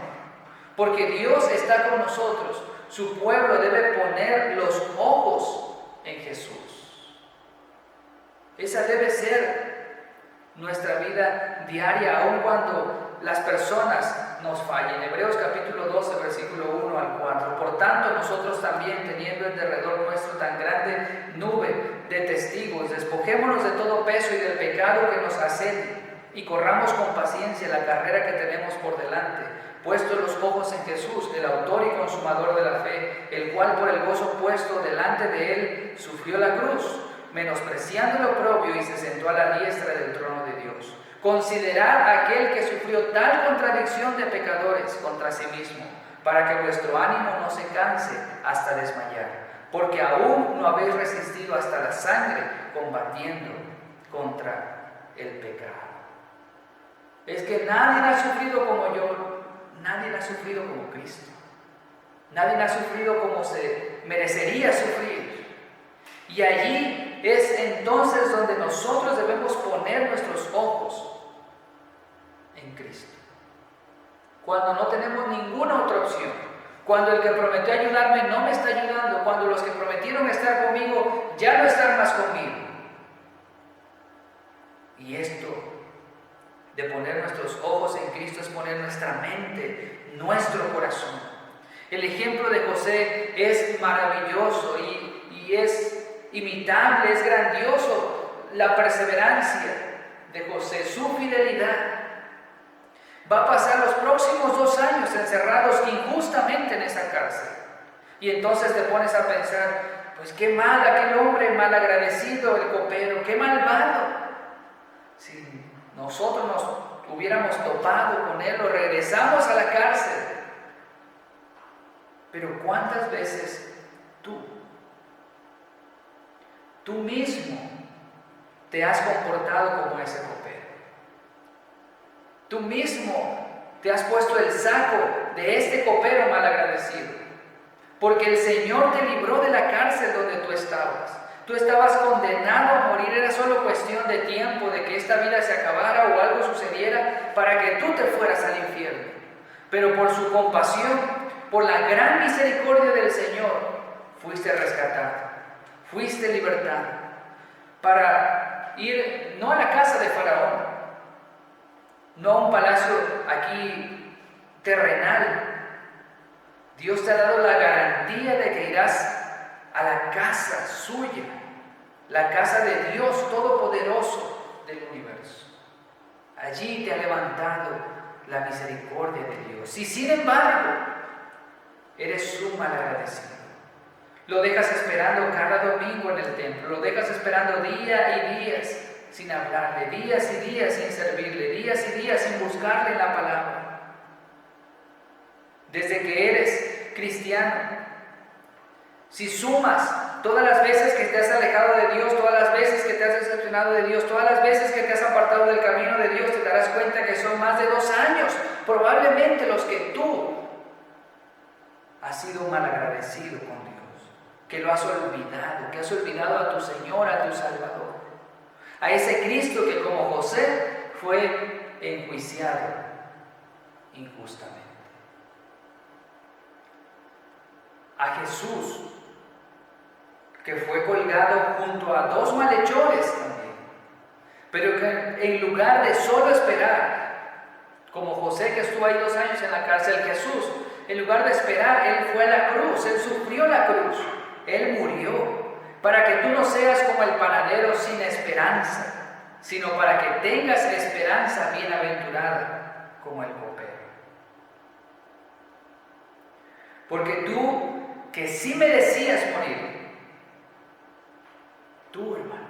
porque Dios está con nosotros. Su pueblo debe poner los ojos en Jesús. Esa debe ser nuestra vida diaria, aun cuando las personas nos fallen. Hebreos capítulo 12, versículo 1 al 4. Por tanto, nosotros también, teniendo en derredor nuestro tan grande nube de testigos, despojémonos de todo peso y del pecado que nos asedia, y corramos con paciencia la carrera que tenemos por delante, puestos los ojos en Jesús, el autor y consumador de la fe, el cual por el gozo puesto delante de él sufrió la cruz, menospreciando lo propio, y se sentó a la diestra del trono de Dios. Considerad a aquel que sufrió tal contradicción de pecadores contra sí mismo, para que vuestro ánimo no se canse hasta desmayar, porque aún no habéis resistido hasta la sangre combatiendo contra el pecado. Es que nadie ha sufrido como yo, nadie ha sufrido como Cristo, nadie ha sufrido como se merecería sufrir. Y allí es entonces donde nosotros debemos poner nuestros ojos en Cristo. Cuando no tenemos ninguna otra opción, cuando el que prometió ayudarme no me está ayudando, cuando los que prometieron estar conmigo ya no están más conmigo. Y esto de poner nuestros ojos en Cristo es poner nuestra mente, nuestro corazón. El ejemplo de José es maravilloso y es imitable, es grandioso. La perseverancia de José, su fidelidad. Va a pasar los próximos 2 años encerrados injustamente en esa cárcel. Y entonces te pones a pensar, pues qué mal aquel hombre mal agradecido, el copero, qué malvado. Si nosotros nos hubiéramos topado con él o regresamos a la cárcel. Pero ¿cuántas veces tú mismo te has comportado como ese copero? Tú mismo te has puesto el saco de este copero malagradecido, porque el Señor te libró de la cárcel donde tú estabas. Tú estabas condenado a morir, era solo cuestión de tiempo, de que esta vida se acabara o algo sucediera para que tú te fueras al infierno. Pero por su compasión, por la gran misericordia del Señor, fuiste rescatado, fuiste libertado, para ir no a la casa de Faraón, no a un palacio aquí terrenal. Dios te ha dado la garantía de que irás a la casa suya, la casa de Dios Todopoderoso del universo. Allí te ha levantado la misericordia de Dios. Y sin embargo, eres un malagradecido. Lo dejas esperando cada domingo en el templo, lo dejas esperando día y días sin hablarle, días y días sin servirle, días y días sin buscarle en la palabra. Desde que eres cristiano, si sumas todas las veces que te has alejado de Dios, todas las veces que te has decepcionado de Dios, todas las veces que te has apartado del camino de Dios, te darás cuenta que son más de 2 años, probablemente los que tú has sido malagradecido con Dios, que lo has olvidado, que has olvidado a tu Señor, a tu Salvador, a ese Cristo que como José fue enjuiciado injustamente. A Jesús, que fue colgado junto a 2 malhechores también, pero que en lugar de solo esperar, como José que estuvo ahí 2 años en la cárcel, Jesús, en lugar de esperar, Él fue a la cruz, Él sufrió la cruz, Él murió, para que tú no seas como el panadero sin esperanza, sino para que tengas esperanza bienaventurada como el copero. Porque tú, que sí merecías morir, tú, hermano,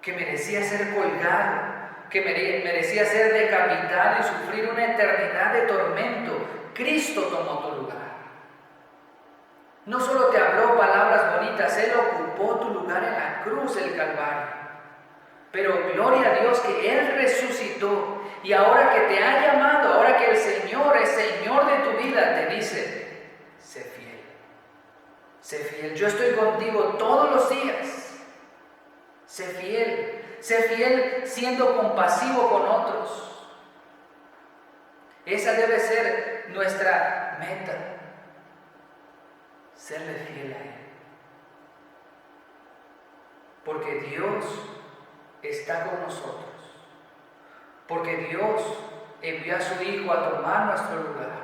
que merecías ser colgado, que merecías ser decapitado y sufrir una eternidad de tormento, Cristo tomó tu lugar. No solo te habló palabras bonitas, Él ocupó tu lugar en la cruz del Calvario. Pero gloria a Dios que Él resucitó y ahora que te ha llamado, ahora que el Señor es Señor de tu vida, te dice, sé fiel, sé fiel. Yo estoy contigo todos los días. Sé fiel siendo compasivo con otros. Esa debe ser nuestra meta, serle fiel a Él. Porque Dios está con nosotros. Porque Dios envió a su Hijo a tomar nuestro lugar.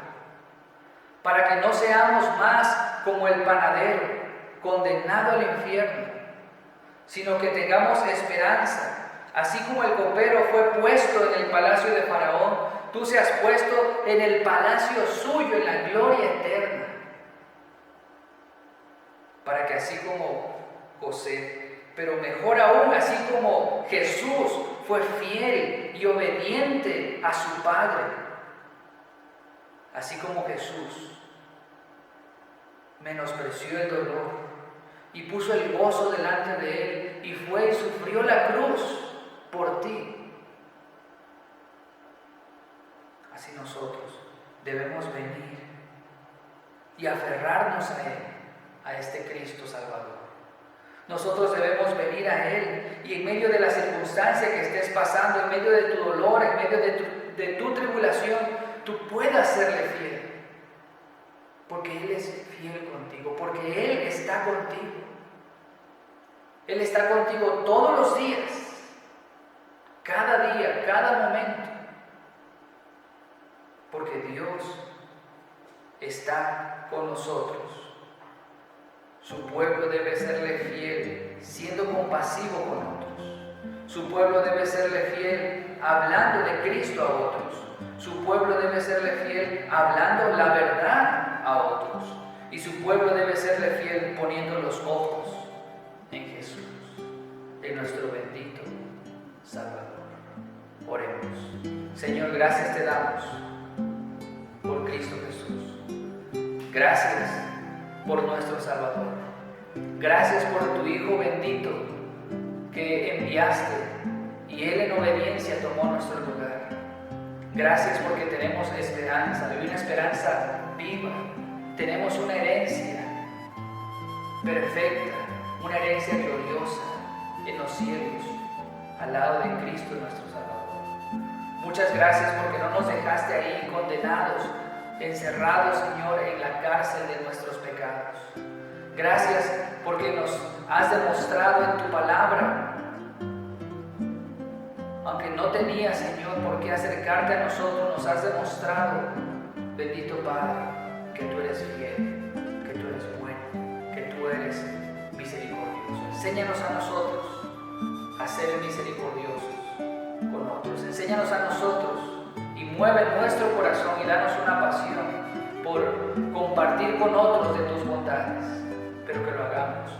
Para que no seamos más como el panadero, condenado al infierno, sino que tengamos esperanza. Así como el copero fue puesto en el palacio de Faraón, tú seas puesto en el palacio suyo, en la gloria eterna. Para que así como José, pero mejor aún, así como Jesús fue fiel y obediente a su Padre, así como Jesús menospreció el dolor y puso el gozo delante de Él y fue y sufrió la cruz por ti. Así nosotros debemos venir y aferrarnos a Él, a este Cristo Salvador. Nosotros debemos venir a Él y en medio de la circunstancia que estés pasando, en medio de tu dolor, en medio de tu tribulación, tú puedas serle fiel. Porque Él es fiel contigo, porque Él está contigo. Él está contigo todos los días, cada día, cada momento. Porque Dios está con nosotros. Su pueblo debe serle fiel, siendo compasivo con otros. Su pueblo debe serle fiel, hablando de Cristo a otros. Su pueblo debe serle fiel, hablando la verdad a otros. Y su pueblo debe serle fiel, poniendo los ojos en Jesús, en nuestro bendito Salvador. Oremos. Señor, gracias te damos por Cristo Jesús. Gracias por nuestro Salvador. Gracias por tu Hijo bendito que enviaste y Él en obediencia tomó nuestro lugar. Gracias porque tenemos esperanza, y una esperanza viva. Tenemos una herencia perfecta, una herencia gloriosa en los cielos, al lado de Cristo nuestro Salvador. Muchas gracias porque no nos dejaste ahí condenados, encerrados, Señor, en la cárcel de nuestros pecados. Gracias porque nos has demostrado en tu palabra, aunque no tenías, Señor, por qué acercarte a nosotros, nos has demostrado, bendito Padre, que tú eres fiel, que tú eres bueno, que tú eres misericordioso. Enséñanos a nosotros a ser misericordiosos con otros. Enséñanos a nosotros y mueve nuestro corazón y danos una pasión por compartir con otros de tus bondades, pero que lo hagamos